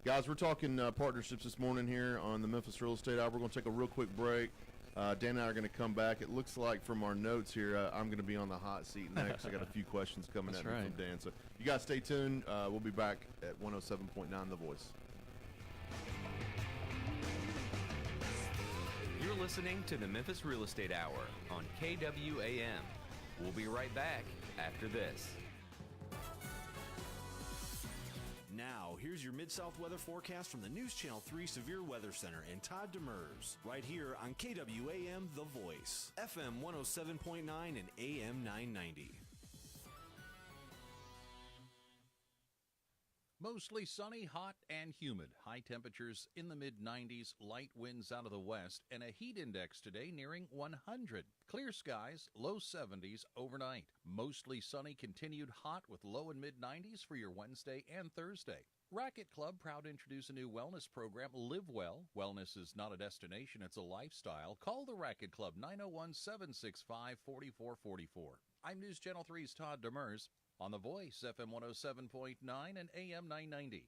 Guys, we're talking partnerships this morning here on the Memphis Real Estate Hour. We're going to take a real quick break. Dan and I are going to come back. It looks like from our notes here, I'm going to be on the hot seat next. I got a few questions coming That's at me right. from Dan. So you guys stay tuned. We'll be back at 107.9 The Voice. You're listening to the Memphis Real Estate Hour on KWAM. We'll be right back after this. Now, here's your Mid-South weather forecast from the News Channel 3 Severe Weather Center and Todd Demers, right here on KWAM The Voice, FM 107.9 and AM 990. Mostly sunny, hot, and humid. High temperatures in the mid-90s, light winds out of the west, and a heat index today nearing 100. Clear skies, low 70s overnight. Mostly sunny, continued hot with low and mid-90s for your Wednesday and Thursday. Racket Club proud to introduce a new wellness program, Live Well. Wellness is not a destination, it's a lifestyle. Call the Racket Club, 901-765-4444. I'm News Channel 3's Todd Demers. On The Voice, FM 107.9 and AM 990.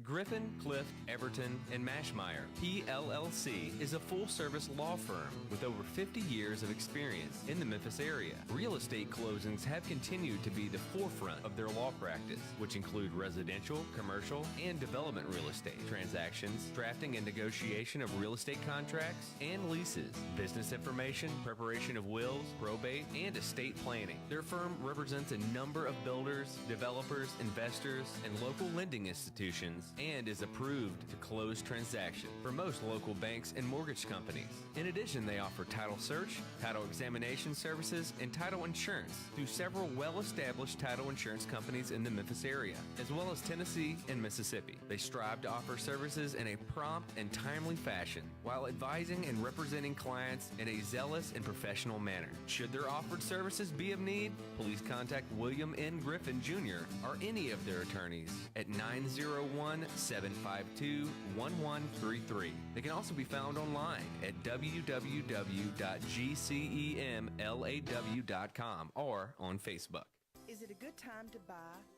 Griffin, Clift, Everton, and Mashmeyer, PLLC, is a full-service law firm with over 50 years of experience in the Memphis area. Real estate closings have continued to be the forefront of their law practice, which include residential, commercial, and development real estate transactions, drafting and negotiation of real estate contracts and leases, business information, preparation of wills, probate, and estate planning. Their firm represents a number of builders, developers, investors, and local lending institutions, and is approved to close transactions for most local banks and mortgage companies. In addition, they offer title search, title examination services, and title insurance through several well-established title insurance companies in the Memphis area, as well as Tennessee and Mississippi. They strive to offer services in a prompt and timely fashion, while advising and representing clients in a zealous and professional manner. Should their offered services be of need, please contact William N. Griffin Jr. or any of their attorneys at 901-752-1133. They can also be found online at www.gcemlaw.com or on Facebook. Is it a good time to buy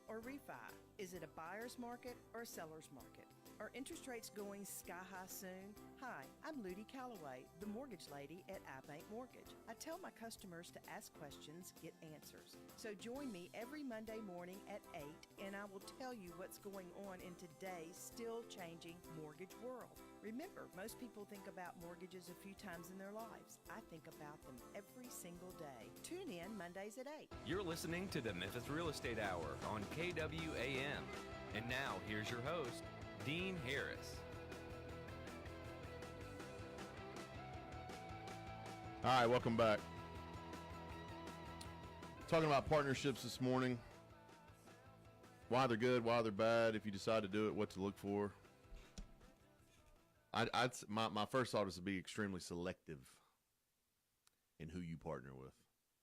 or refi? Is it a buyer's market or a seller's market? Are interest rates going sky high soon? Hi, I'm Ludi Calloway, the mortgage lady at iBank Mortgage. I tell my customers to ask questions, get answers. So join me every Monday morning at 8, and I will tell you what's going on in today's still changing mortgage world. Remember, most people think about mortgages a few times in their lives. I think about them every single day. Tune in Mondays at 8. You're listening to the Memphis Real Estate Hour on KWAM. And now, here's your host, Dean Harris. All right, welcome back. Talking about partnerships this morning. Why they're good, why they're bad, if you decide to do it, what to look for. My first thought is to be extremely selective in who you partner with.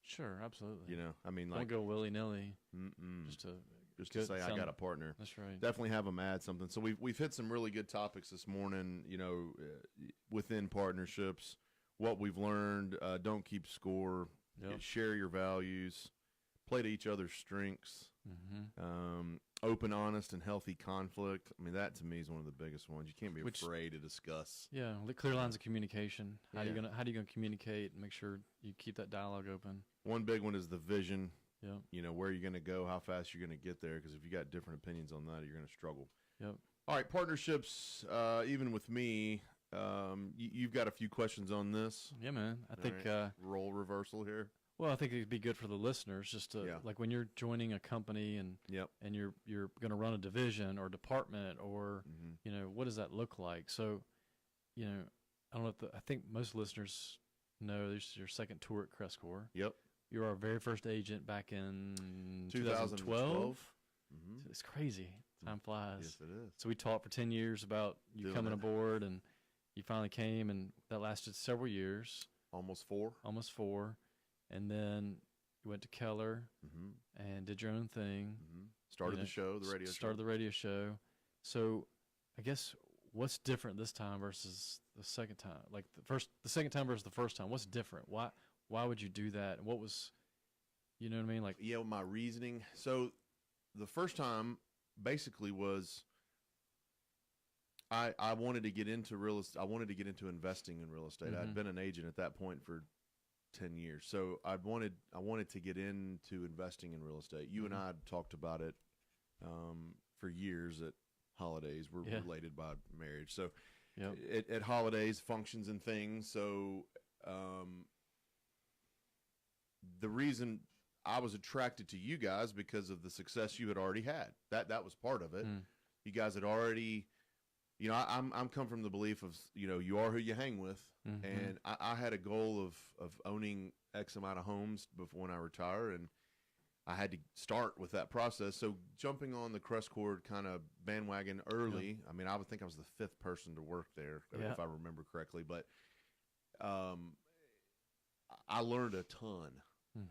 Sure, absolutely. You know, I mean, Don't like, go willy-nilly. just to say I got a partner. That's right. Definitely have them add something. So we've hit some really good topics this morning. You know, within partnerships, what we've learned. Don't keep score. Yep. Share your values. Play to each other's strengths. Mm-hmm. Open, honest, and healthy conflict. I mean, that to me is one of the biggest ones. You can't be afraid to discuss. Yeah, clear lines of communication. How Yeah. are you gonna communicate and make sure you keep that dialogue open? One big one is the vision. Yep. You know, where you're going to go, how fast you're going to get there, because if you got different opinions on that, you're going to struggle. Yep. All right, partnerships, even with me, you've got a few questions on this. Yeah, man. I think right. Role reversal here. Well, I think it'd be good for the listeners just to like when you're joining a company and and you're going to run a division or department or you know, what does that look like? So, you know, I don't know if I think most listeners know this is your second tour at Crestcore. Yep. You were our very first agent back in 2012. Mm-hmm. It's crazy. Time flies. Yes, it is. So we talked for 10 years about you coming aboard, and you finally came, and that lasted several years. Almost four. And then you went to Keller and did your own thing. Started the show, the radio show. Started the radio show. So I guess what's different this time versus the second time? Like the second time versus the first time. What's different? Why would you do that? And what was, you know what I mean? Like, yeah, my reasoning. So the first time basically was I wanted to get into real estate. I wanted to get into investing in real estate. I'd been an agent at that point for 10 years. So I wanted to get into investing in real estate. You and I had talked about it for years at holidays. We're related by marriage. So at holidays, functions and things. So the reason I was attracted to you guys because of the success you had already had. That was part of it. You guys had already, you know, I'm come from the belief of, you know, you are who you hang with. And I had a goal of owning X amount of homes before when I retire, and I had to start with that process. So jumping on the Crestcore kind of bandwagon early, I mean, I would think I was the fifth person to work there, if I remember correctly. But I learned a ton,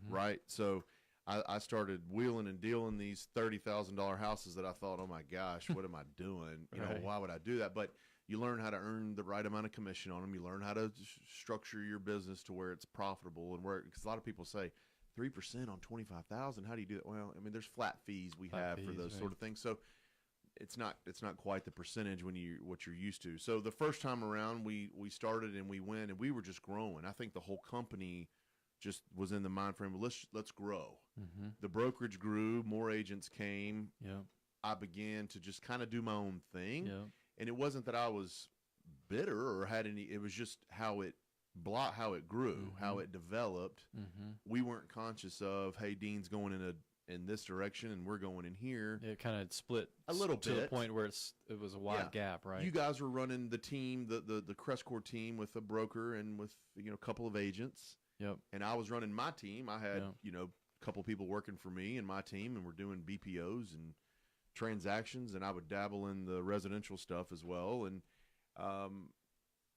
right? So I started wheeling and dealing these $30,000 houses that I thought, oh my gosh, what am I doing? You know, why would I do that? But you learn how to earn the right amount of commission on them. You learn how to structure your business to where it's profitable and where, because a lot of people say 3% on 25,000. How do you do that? Well, I mean, there's flat fees we have for those sort of things. So it's not quite the percentage when what you're used to. So the first time around, we started and we went and we were just growing. I think the whole company just was in the mind frame of let's grow. The brokerage grew, more agents came. I began to just kind of do my own thing. And it wasn't that I was bitter or had any, it was just how it grew, how it developed. We weren't conscious of, hey, Dean's going in this direction and we're going in here. It kind of split a little bit to the point where it was a wide gap, right? You guys were running the team, the Crestcore team with a broker and with, you know, a couple of agents. And I was running my team. I had, you know, a couple people working for me and my team, and we're doing BPOs and transactions, and I would dabble in the residential stuff as well. And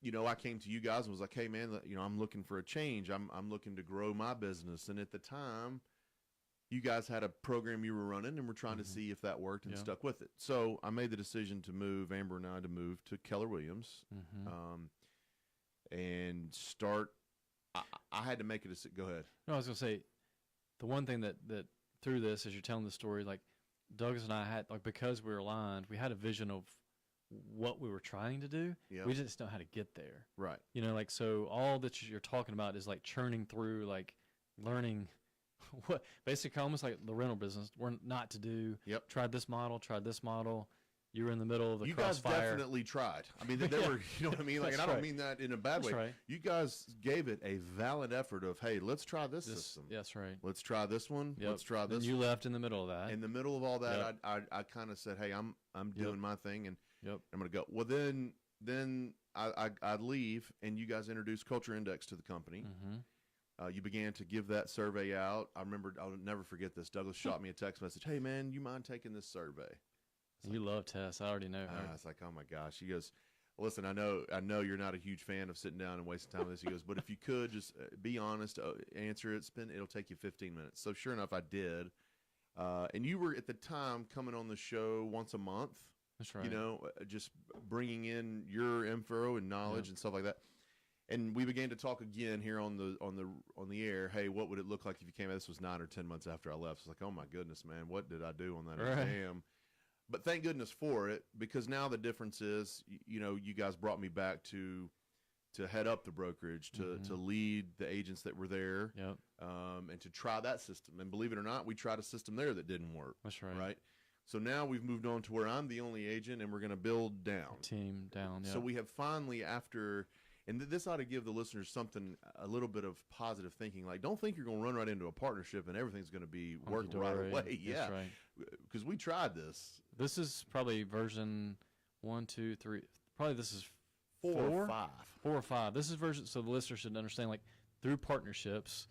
you know, I came to you guys and was like, hey man, you know, I'm looking for a change. I'm looking to grow my business. And at the time, you guys had a program you were running and we're trying to see if that worked and stuck with it. So I made the decision to move, Amber and I, to move to Keller Williams and start. I had to make a decision. Go ahead. No, I was going to say, the one thing that through this, as you're telling the story, like Douglas and I had, like, because we were aligned, we had a vision of what we were trying to do. We just know how to get there. Right. You know, like, so all that you're talking about is like churning through, like learning what basically almost like the rental business, we're not to do. Tried this model. You were in the middle of the crossfire. You guys definitely tried. I mean, there were, you know what I mean? Like, and I don't mean that in a bad way. Right. You guys gave it a valid effort of, hey, let's try this system. That's right. Let's try this one. Let's try this. And you left in the middle of that. In the middle of all that, I kind of said, hey, I'm doing my thing, and I'm going to go. Well, then I'd leave, and you guys introduced Culture Index to the company. You began to give that survey out. I remember, I'll never forget this. Douglas shot me a text message. Hey, man, you mind taking this survey? You love Tess. I already know her. I was like, oh my gosh. He goes, listen, I know you're not a huge fan of sitting down and wasting time with this. He goes, but if you could just be honest, answer it, it'll take you 15 minutes. So sure enough, I did. And you were at the time coming on the show once a month. That's right. You know, just bringing in your info and knowledge and stuff like that. And we began to talk again here on the air. Hey, what would it look like if you came out? This was 9 or 10 months after I left. It's like, oh my goodness, man, what did I do on that exam? But thank goodness for it, because now the difference is, you know, you guys brought me back to head up the brokerage, to lead the agents that were there, and to try that system. And believe it or not, we tried a system there that didn't work. That's right. Right. So now we've moved on to where I'm the only agent, and we're going to build down. Team down. So we have finally, after, and this ought to give the listeners something, a little bit of positive thinking. Like, don't think you're going to run right into a partnership and everything's going to be working right away. That's right. Because we tried this. This is probably version 1, 2, 3. Probably this is 4 or 5. 4 or 5. This is version, so the listener should understand, like, through partnerships,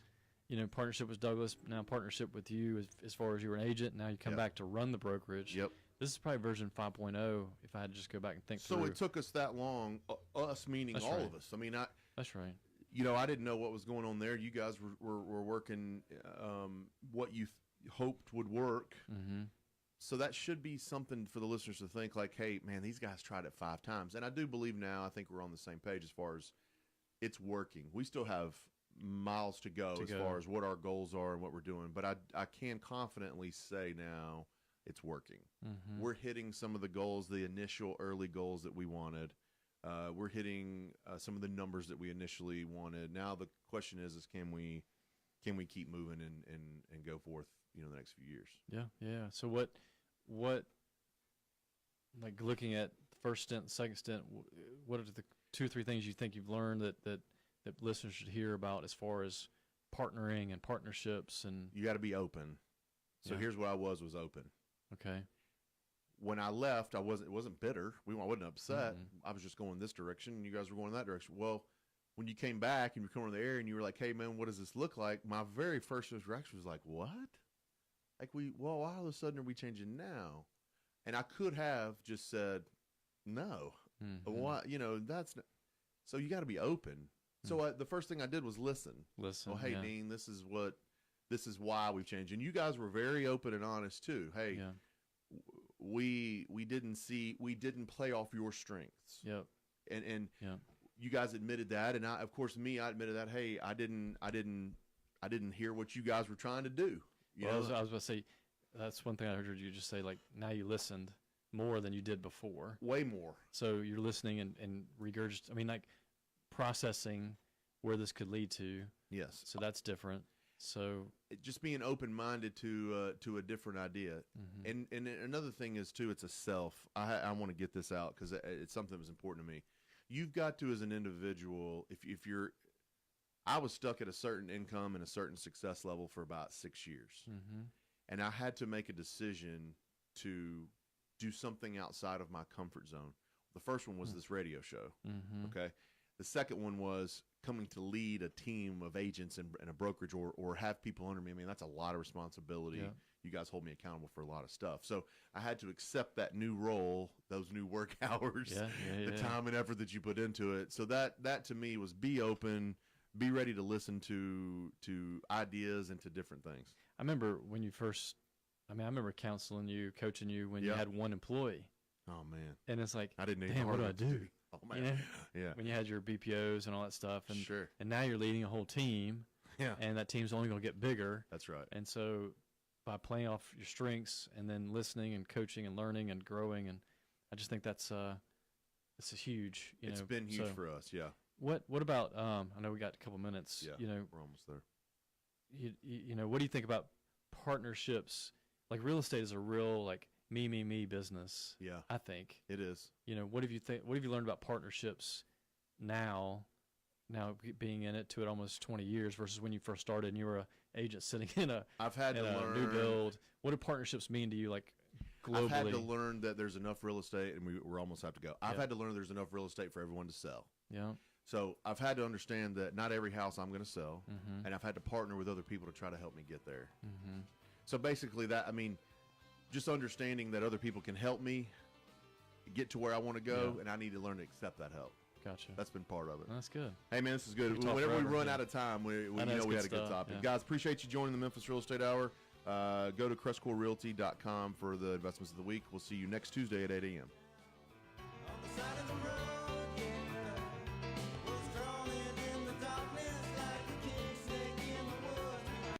you know, partnership with Douglas, now partnership with you as far as you were an agent. Now you come back to run the brokerage. This is probably version 5.0 if I had to just go back and think through. So it took us that long, us meaning all of us. I mean, that's right. You know, I didn't know what was going on there. You guys were working what you hoped would work. So that should be something for the listeners to think like, hey, man, these guys tried it 5 times. And I do believe now, I think we're on the same page as far as it's working. We still have miles to go as far as what our goals are and what we're doing. But I can confidently say now it's working. Mm-hmm. We're hitting some of the goals, the initial early goals that we wanted. We're hitting some of the numbers that we initially wanted. Now the question is can we keep moving and go forth, the next few years? Yeah. So what, like looking at the first stint, second stint, what are the 2 or 3 things you think you've learned that listeners should hear about as far as partnering and partnerships? And you got to be open. So here's what I was open. Okay. When I left, it wasn't bitter. I wasn't upset. I was just going this direction, and you guys were going that direction. Well, when you came back and you were coming on the air and you were like, hey, man, what does this look like? My very first reaction was like, what? Like, why all of a sudden are we changing now? And I could have just said, no. Why? That's not. So you got to be open. So the first thing I did was listen. Oh, hey, Dean, this is why we've changed. And you guys were very open and honest too. Hey, we didn't play off your strengths. Yep. And you guys admitted that, and I admitted that. Hey, I didn't hear what you guys were trying to do. I was about to say, that's one thing I heard you just say. Like, now you listened more than you did before. Way more. So you're listening and regurgitating. I mean, like processing where this could lead to. Yes. So that's different. So just being open-minded to a different idea. And another thing is too, it's a self. I want to get this out because it's something that was important to me. You've got to, as an individual, if you're, I was stuck at a certain income and a certain success level for about 6 years. And I had to make a decision to do something outside of my comfort zone. The first one was this radio show. Okay. The second one was coming to lead a team of agents and a brokerage or have people under me. I mean, that's a lot of responsibility. Yeah. You guys hold me accountable for a lot of stuff. So I had to accept that new role, those new work hours, the time and effort that you put into it. So that to me was be open, be ready to listen to ideas and to different things. I remember when you first, I remember counseling you, coaching you when you had one employee. Oh, man. And it's like, I didn't damn, what do I do? Oh, man. Yeah. When you had your BPOs and all that stuff. And, sure. And now you're leading a whole team. Yeah. And that team's only going to get bigger. That's right. And so by playing off your strengths and then listening and coaching and learning and growing, and I just think that's it's a huge, it's been huge for us. Yeah. What about, I know we got a couple minutes. Yeah. We're almost there. What do you think about partnerships? Like, real estate is a real, like, me business. Yeah. I think it is. What have you learned about partnerships now being in it to it almost 20 years versus when you first started and you were an agent sitting in a new build? What do partnerships mean to you, like, globally? I've had to learn that there's enough real estate, and we're almost have to go. I've had to learn there's enough real estate for everyone to sell. Yeah. So I've had to understand that not every house I'm going to sell, and I've had to partner with other people to try to help me get there. So basically just understanding that other people can help me get to where I want to go, and I need to learn to accept that help. Gotcha. That's been part of it. That's good. Hey, man, this is good. Whenever we run out of time, we had a good topic. Guys, appreciate you joining the Memphis Real Estate Hour. Go to CrestcoreRealty.com for the investments of the week. We'll see you next Tuesday at 8 a.m.